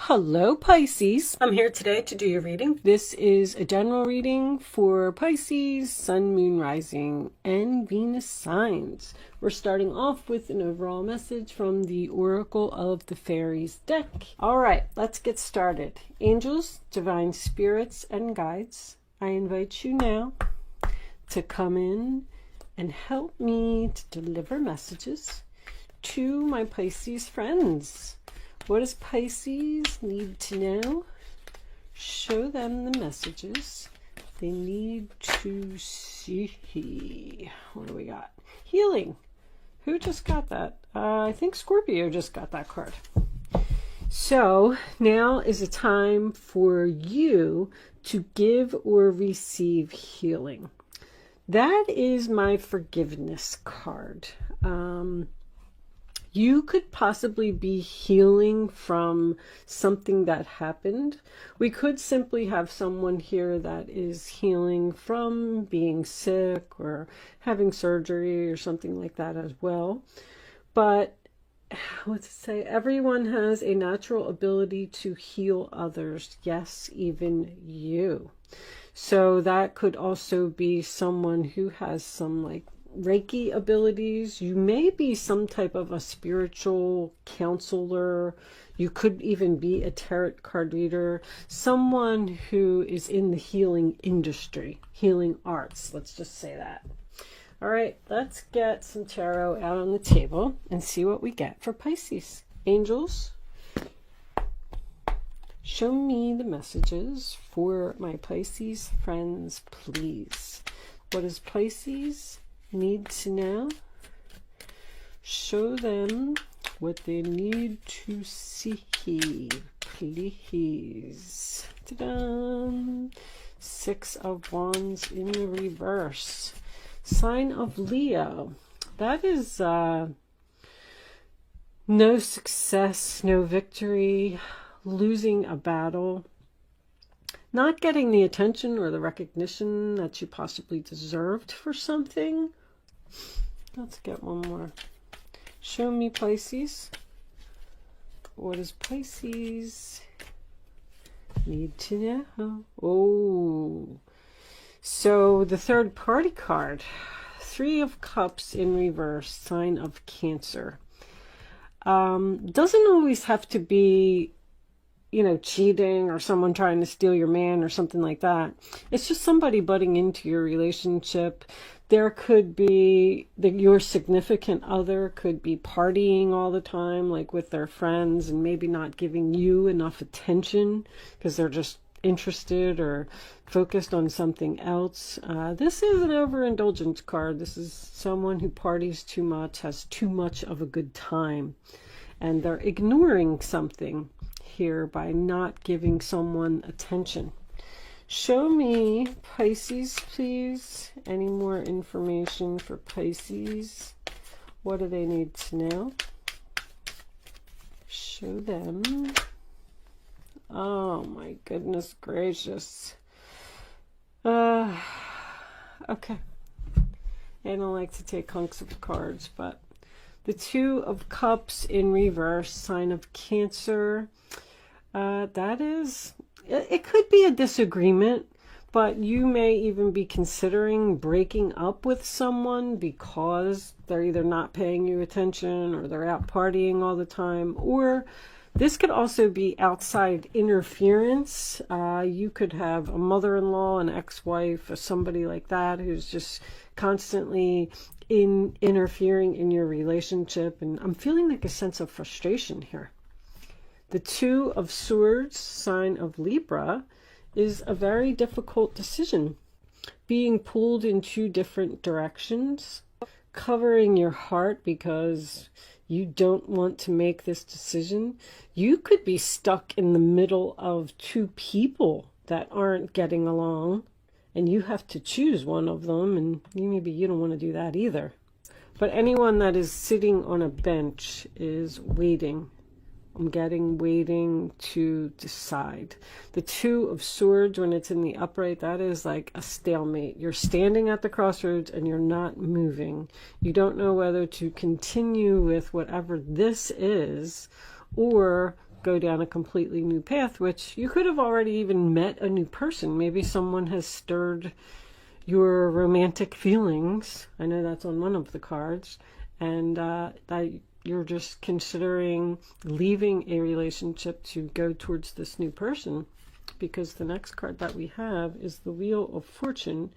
Hello Pisces, I'm here today to do your reading. This is a general reading for Pisces, Sun, Moon, Rising, and Venus signs. We're starting off with an overall message from the Oracle of the Fairies deck. Alright, let's get started. Angels, divine spirits, and guides, I invite you now to come in and help me to deliver messages to my Pisces friends. What does Pisces need to know? Show them the messages they need to see. What do we got? Healing. Who just got that? I think Scorpio just got that card. So now is a time for you to give or receive healing. That is my forgiveness card. You could possibly be healing from something that happened. We could simply have someone here that is healing from being sick or having surgery or something like that as well. But what's it say? Everyone has a natural ability to heal others. Yes, even you. So that could also be someone who has some like Reiki abilities. You may be some type of a spiritual counselor. You could even be a tarot card reader. Someone who is in the healing industry, healing arts. Let's just say that. All right, let's get some tarot out on the table and see what we get for Pisces. Angels, show me the messages for my Pisces friends, please. What does Pisces need to know? Show them what they need to see, please. Ta-da! Six of Wands in the reverse. Sign of Leo. That is no success, no victory, losing a battle, not getting the attention or the recognition that you possibly deserved for something. Let's get one more. Show me Pisces. What does Pisces need to know? Oh, so the third party card, Three of Cups in reverse, sign of Cancer. Doesn't always have to be, you know, cheating or someone trying to steal your man or something like that. It's just somebody butting into your relationship. There could be your significant other could be partying all the time, like with their friends, and maybe not giving you enough attention because they're just interested or focused on something else. This is an overindulgence card. This is someone who parties too much, has too much of a good time, and they're ignoring something here by not giving someone attention. Show me Pisces, please. Any more information for Pisces? What do they need to know? Show them. Oh my goodness gracious. Okay. I don't like to take hunks of cards, but the Two of Cups in reverse, sign of Cancer. That is, it could be a disagreement, but you may even be considering breaking up with someone because they're either not paying you attention or they're out partying all the time. Or this could also be outside interference. You could have a mother-in-law, an ex-wife, or somebody like that who's just constantly interfering in your relationship. And I'm feeling like a sense of frustration here. The Two of Swords, sign of Libra, is a very difficult decision. Being pulled in two different directions, covering your heart because you don't want to make this decision. You could be stuck in the middle of two people that aren't getting along, and you have to choose one of them, and maybe you don't want to do that either. But anyone that is sitting on a bench is waiting. I'm getting waiting to decide. The Two of Swords, when it's in the upright, that is like a stalemate. You're standing at the crossroads and you're not moving. You don't know whether to continue with whatever this is or go down a completely new path, which you could have already even met a new person. Maybe someone has stirred your romantic feelings. I know that's on one of the cards. And that you're just considering leaving a relationship to go towards this new person, because the next card that we have is the Wheel of Fortune,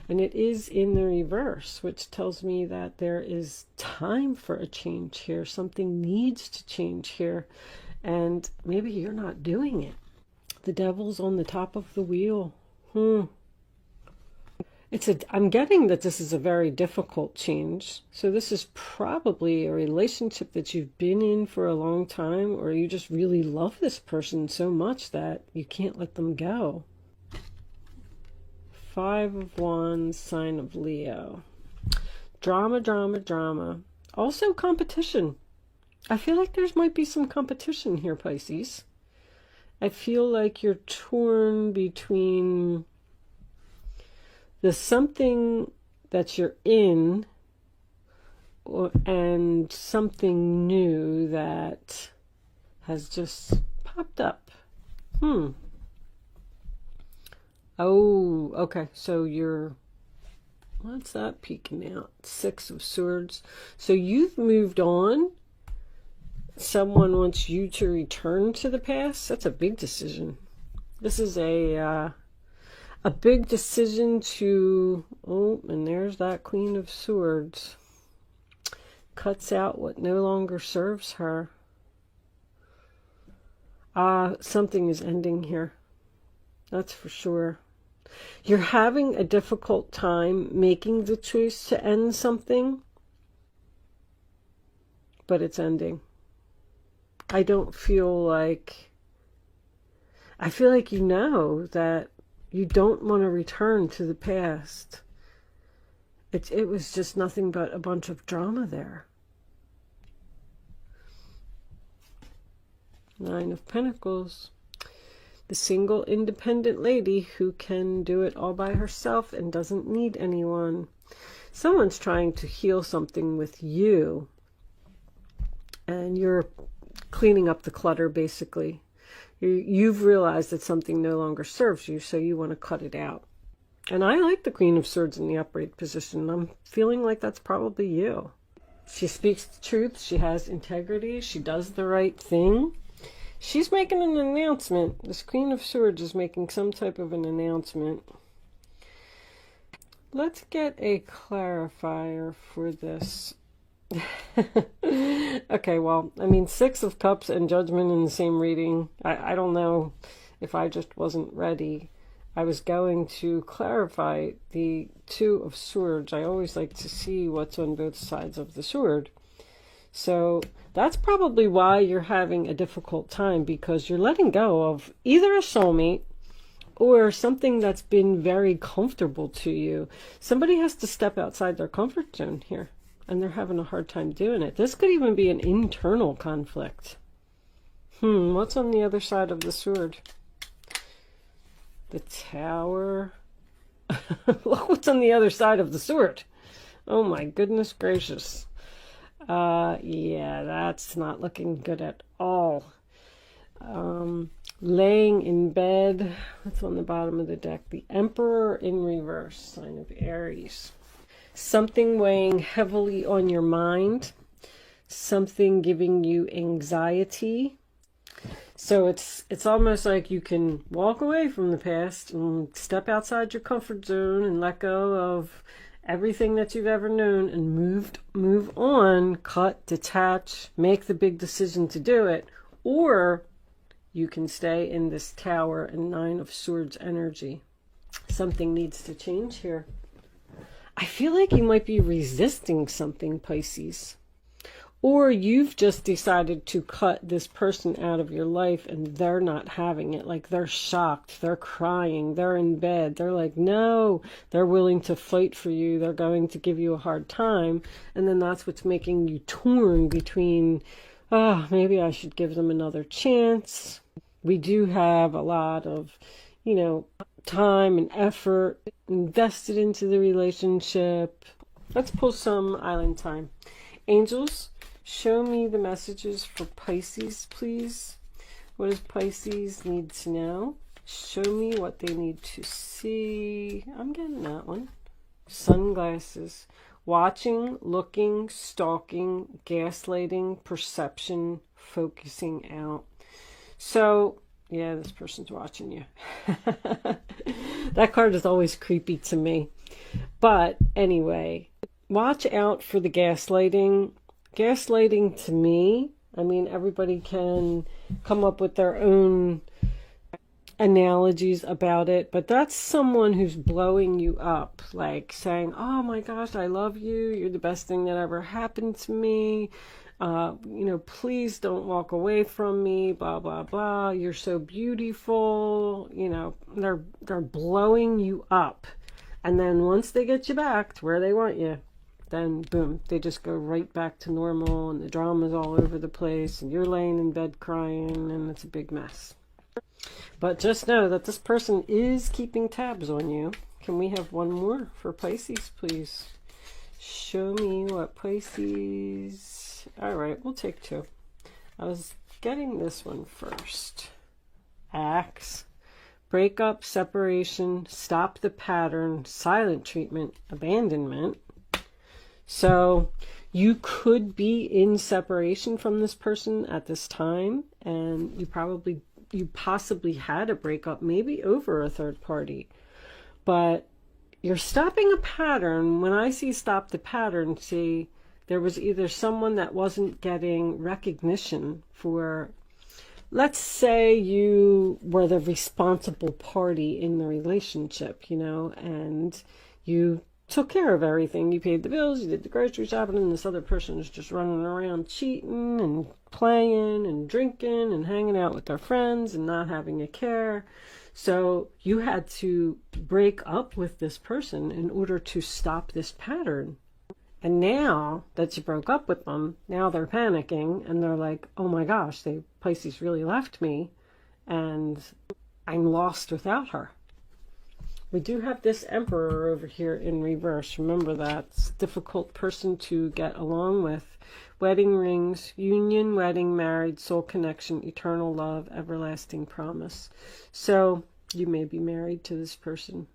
and it is in the reverse, which tells me that there is time for a change here. Something needs to change here, and maybe you're not doing it. The Devil's on the top of the wheel. I'm getting that this is a very difficult change. So this is probably a relationship that you've been in for a long time, or you just really love this person so much that you can't let them go. 5 of Wands, sign of Leo. Drama, drama, drama. Also competition. I feel like there might be some competition here, Pisces. I feel like you're torn between the something that you're in and something new that has just popped up. Oh, okay. So you're, what's that peeking out? 6 of Swords. So you've moved on. Someone wants you to return to the past. That's a big decision. This is a big decision to, oh, and there's that Queen of Swords. Cuts out what no longer serves her. Something is ending here. That's for sure. You're having a difficult time making the choice to end something, but it's ending. I feel like you know that you don't want to return to the past. It was just nothing but a bunch of drama there. 9 of Pentacles. The single independent lady who can do it all by herself and doesn't need anyone. Someone's trying to heal something with you, and you're cleaning up the clutter, basically. You've realized that something no longer serves you, so you want to cut it out. And I like the Queen of Swords in the upright position. I'm feeling like that's probably you. She speaks the truth. She has integrity. She does the right thing. She's making an announcement. This Queen of Swords is making some type of an announcement. Let's get a clarifier for this. Okay, well, I mean, 6 of Cups and Judgment in the same reading. I don't know if I just wasn't ready. I was going to clarify the 2 of Swords. I always like to see what's on both sides of the sword. So that's probably why you're having a difficult time, because you're letting go of either a soulmate or something that's been very comfortable to you. Somebody has to step outside their comfort zone here, and they're having a hard time doing it. This could even be an internal conflict. What's on the other side of the sword? The Tower. Look what's on the other side of the sword. Oh my goodness gracious. Yeah, that's not looking good at all. Laying in bed. What's on the bottom of the deck? The Emperor in reverse, sign of Aries. Something weighing heavily on your mind. Something giving you anxiety. So it's almost like you can walk away from the past and step outside your comfort zone and let go of everything that you've ever known and move on, cut, detach, make the big decision to do it. Or you can stay in this Tower and 9 of Swords energy. Something needs to change here. I feel like you might be resisting something, Pisces. Or you've just decided to cut this person out of your life and they're not having it. Like, they're shocked, they're crying, they're in bed. They're like, no, they're willing to fight for you. They're going to give you a hard time. And then that's what's making you torn between, oh, maybe I should give them another chance. We do have a lot of, you know, time and effort invested into the relationship. Let's pull some island time. Angels, show me the messages for Pisces, please. What does Pisces need to know? Show me what they need to see. I'm getting that one. Sunglasses. Watching, looking, stalking, gaslighting, perception, focusing out. So, yeah, this person's watching you. That card is always creepy to me. But anyway, watch out for the gaslighting. Gaslighting to me, I mean, everybody can come up with their own analogies about it, but that's someone who's blowing you up, like saying, oh my gosh, I love you, you're the best thing that ever happened to me, please don't walk away from me, blah blah blah, you're so beautiful. They're blowing you up, and then once they get you back to where they want you, then boom, they just go right back to normal, and the drama's all over the place, and you're laying in bed crying, and it's a big mess. But just know that this person is keeping tabs on you. Can we have one more for Pisces, please? Show me what Pisces... All right, we'll take two. I was getting this one first. Axe. Breakup, separation, stop the pattern, silent treatment, abandonment. So you could be in separation from this person at this time, and you possibly had a breakup, maybe over a third party, but you're stopping a pattern. When I see stop the pattern, see, there was either someone that wasn't getting recognition for, let's say you were the responsible party in the relationship, and you took care of everything. You paid the bills, you did the grocery shopping, and this other person is just running around cheating and playing and drinking and hanging out with their friends and not having a care. So you had to break up with this person in order to stop this pattern. And now that you broke up with them, now they're panicking and they're like, oh my gosh, Pisces really left me and I'm lost without her. We do have this Emperor over here in reverse. Remember that. It's a difficult person to get along with. Wedding rings, union, wedding, married, soul connection, eternal love, everlasting promise. So you may be married to this person.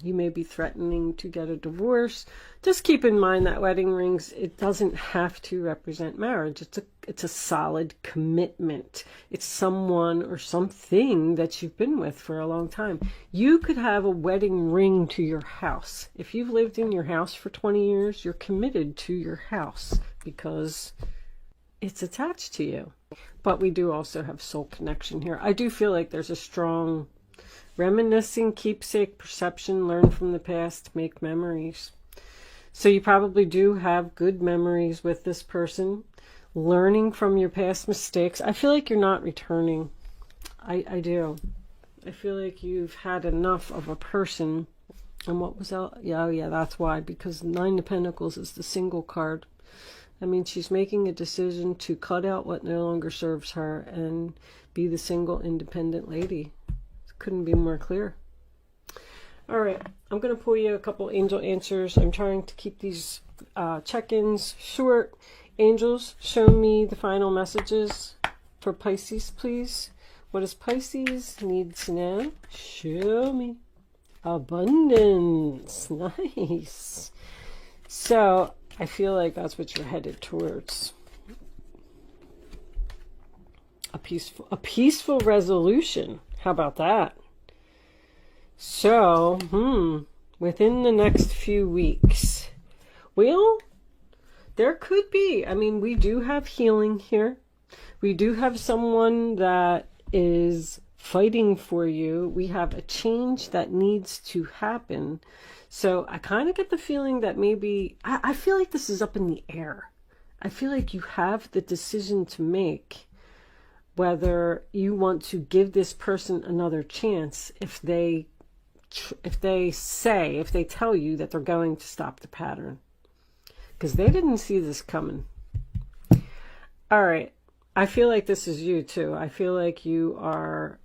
You may be threatening to get a divorce. Just keep in mind that wedding rings, it doesn't have to represent marriage. It's a solid commitment. It's someone or something that you've been with for a long time. You could have a wedding ring to your house. If you've lived in your house for 20 years, you're committed to your house because it's attached to you. But we do also have soul connection here. I do feel like there's a strong reminiscing, keepsake, perception, learn from the past, make memories. So you probably do have good memories with this person, learning from your past mistakes. I feel like you're not returning. I do. I feel like you've had enough of a person. And what was that? Yeah, that's why. Because Nine of Pentacles is the single card. I mean, she's making a decision to cut out what no longer serves her and be the single, independent lady. Couldn't be more clear. All right, I'm going to pull you a couple angel answers. I'm trying to keep these check-ins short. Angels, show me the final messages for Pisces, please. What does Pisces need to know? Show me. Abundance. Nice. So I feel like that's what you're headed towards. A peaceful resolution. How about that? So, within the next few weeks, well, there could be. I mean, we do have healing here. We do have someone that is fighting for you. We have a change that needs to happen. So I kind of get the feeling that maybe, I feel like this is up in the air. I feel like you have the decision to make whether you want to give this person another chance if they tell you that they're going to stop the pattern, because they didn't see this coming. All right, I feel like this is you too. I feel like you are,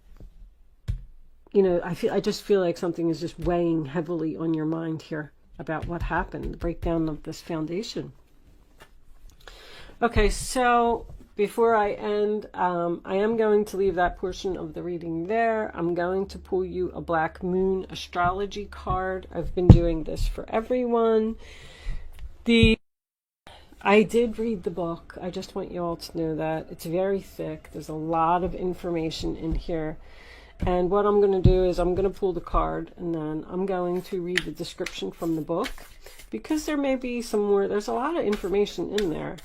I just feel like something is just weighing heavily on your mind here about what happened, the breakdown of this foundation. Okay, so before I end, I am going to leave that portion of the reading there. I'm going to pull you a Black Moon astrology card. I've been doing this for everyone. I did read the book. I just want you all to know that. It's very thick. There's a lot of information in here. And what I'm going to do is I'm going to pull the card and then I'm going to read the description from the book, because there may be some more. There's a lot of information in there.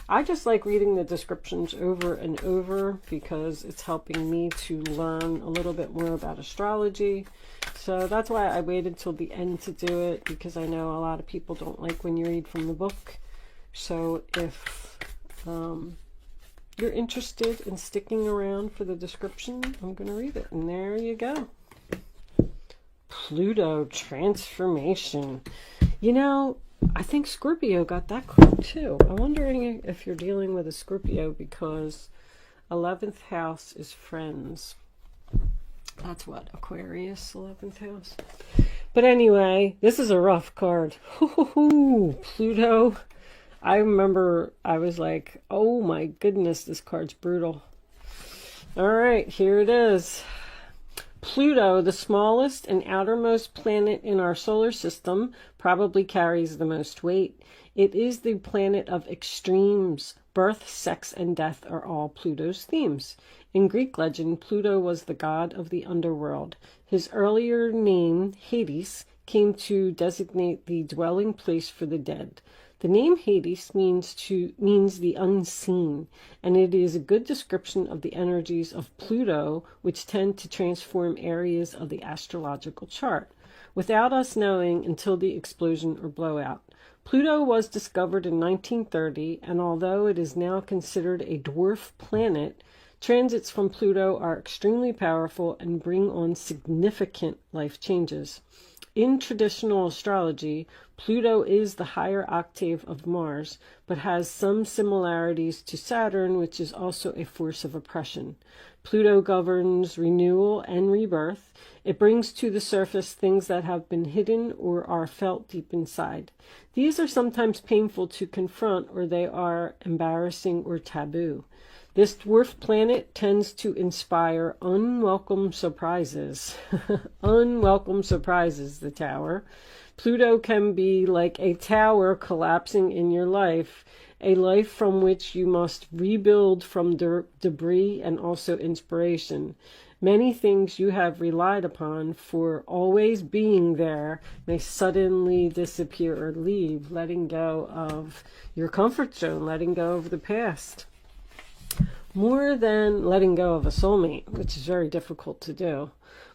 I just like reading the descriptions over and over because it's helping me to learn a little bit more about astrology. So that's why I waited till the end to do it, because I know a lot of people don't like when you read from the book. So if you're interested in sticking around for the description, I'm going to read it. And there you go. Pluto transformation. You know, I think Scorpio got that card too. I'm wondering if you're dealing with a Scorpio, because 11th house is friends. That's what, Aquarius, 11th house. But anyway, this is a rough card. Pluto. I remember I was like, oh my goodness, this card's brutal. All right, here it is. Pluto, the smallest and outermost planet in our solar system, probably carries the most weight. It is the planet of extremes. Birth, sex, and death are all Pluto's themes. In Greek legend, Pluto was the god of the underworld. His earlier name, Hades, came to designate the dwelling place for the dead. The name Hades means the unseen, and it is a good description of the energies of Pluto, which tend to transform areas of the astrological chart, without us knowing until the explosion or blowout. Pluto was discovered in 1930, and although it is now considered a dwarf planet, transits from Pluto are extremely powerful and bring on significant life changes. In traditional astrology, Pluto is the higher octave of Mars, but has some similarities to Saturn, which is also a force of oppression. Pluto governs renewal and rebirth. It brings to the surface things that have been hidden or are felt deep inside. These are sometimes painful to confront, or they are embarrassing or taboo. This dwarf planet tends to inspire unwelcome surprises. Unwelcome surprises, the tower. Pluto can be like a tower collapsing in your life, a life from which you must rebuild from debris and also inspiration. Many things you have relied upon for always being there may suddenly disappear or leave, letting go of your comfort zone, letting go of the past. More than letting go of a soulmate, which is very difficult to do.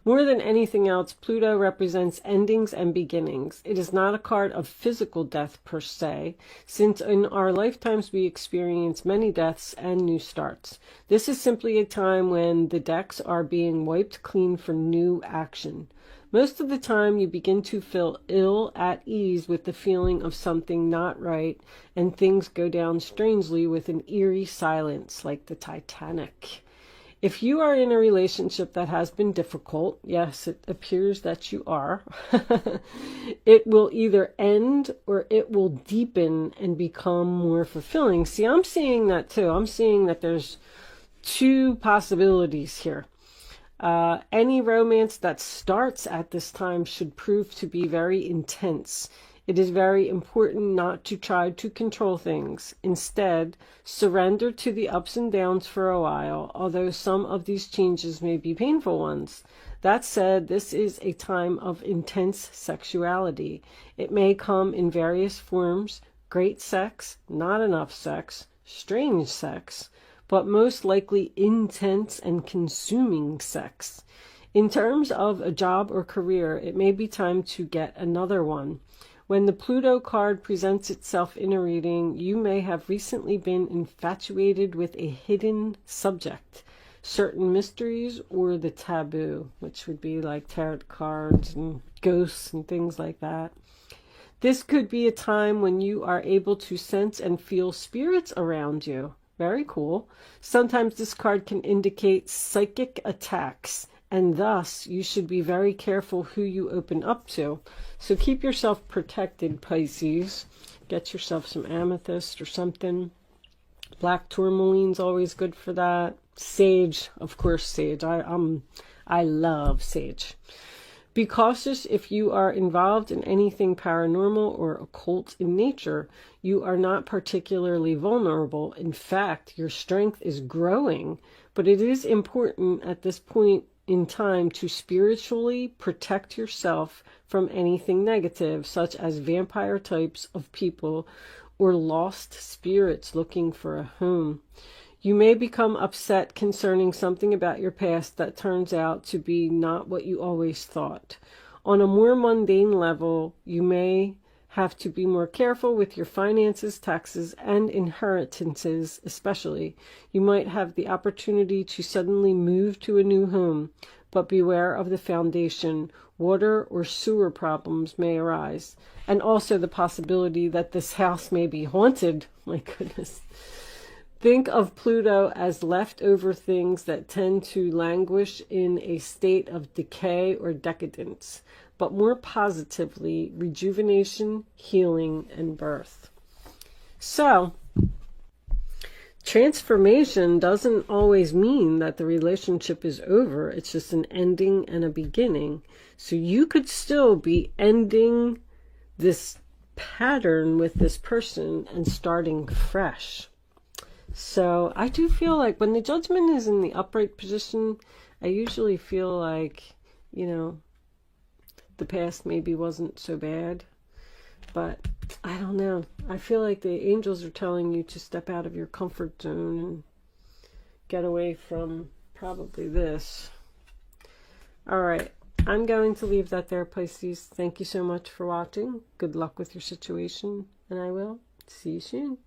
More than anything else, Pluto represents endings and beginnings. It is not a card of physical death per se, since in our lifetimes we experience many deaths and new starts. This is simply a time when the decks are being wiped clean for new action. Most of the time you begin to feel ill at ease with the feeling of something not right, and things go down strangely with an eerie silence like the Titanic. If you are in a relationship that has been difficult, yes, it appears that you are, it will either end or it will deepen and become more fulfilling. See, I'm seeing that too. I'm seeing that there's two possibilities here. Any romance that starts at this time should prove to be very intense. It is very important not to try to control things. Instead, surrender to the ups and downs for a while, although some of these changes may be painful ones. That said, this is a time of intense sexuality. It may come in various forms: great sex, not enough sex, strange sex, but most likely intense and consuming sex. In terms of a job or career, it may be time to get another one. When the Pluto card presents itself in a reading, you may have recently been infatuated with a hidden subject, certain mysteries, or the taboo, which would be like tarot cards and ghosts and things like that. This could be a time when you are able to sense and feel spirits around you. Very cool. Sometimes this card can indicate psychic attacks, and thus you should be very careful who you open up to. So keep yourself protected, Pisces. Get yourself some amethyst or something. Black tourmaline's always good for that. Sage, of course, sage. I love sage. Be cautious if you are involved in anything paranormal or occult in nature. You are not particularly vulnerable. In fact, your strength is growing, but it is important at this point in time to spiritually protect yourself from anything negative, such as vampire types of people or lost spirits looking for a home. You may become upset concerning something about your past that turns out to be not what you always thought. On a more mundane level, you may have to be more careful with your finances, taxes, and inheritances especially. You might have the opportunity to suddenly move to a new home, but beware of the foundation. Water or sewer problems may arise. And also the possibility that this house may be haunted. My goodness. Think of Pluto as leftover things that tend to languish in a state of decay or decadence, but more positively, rejuvenation, healing, and birth. So, transformation doesn't always mean that the relationship is over. It's just an ending and a beginning. So you could still be ending this pattern with this person and starting fresh. So I do feel like when the judgment is in the upright position, I usually feel like, you know, the past maybe wasn't so bad. But I don't know. I feel like the angels are telling you to step out of your comfort zone and get away from probably this. All right. I'm going to leave that there, Pisces. Thank you so much for watching. Good luck with your situation, and I will see you soon.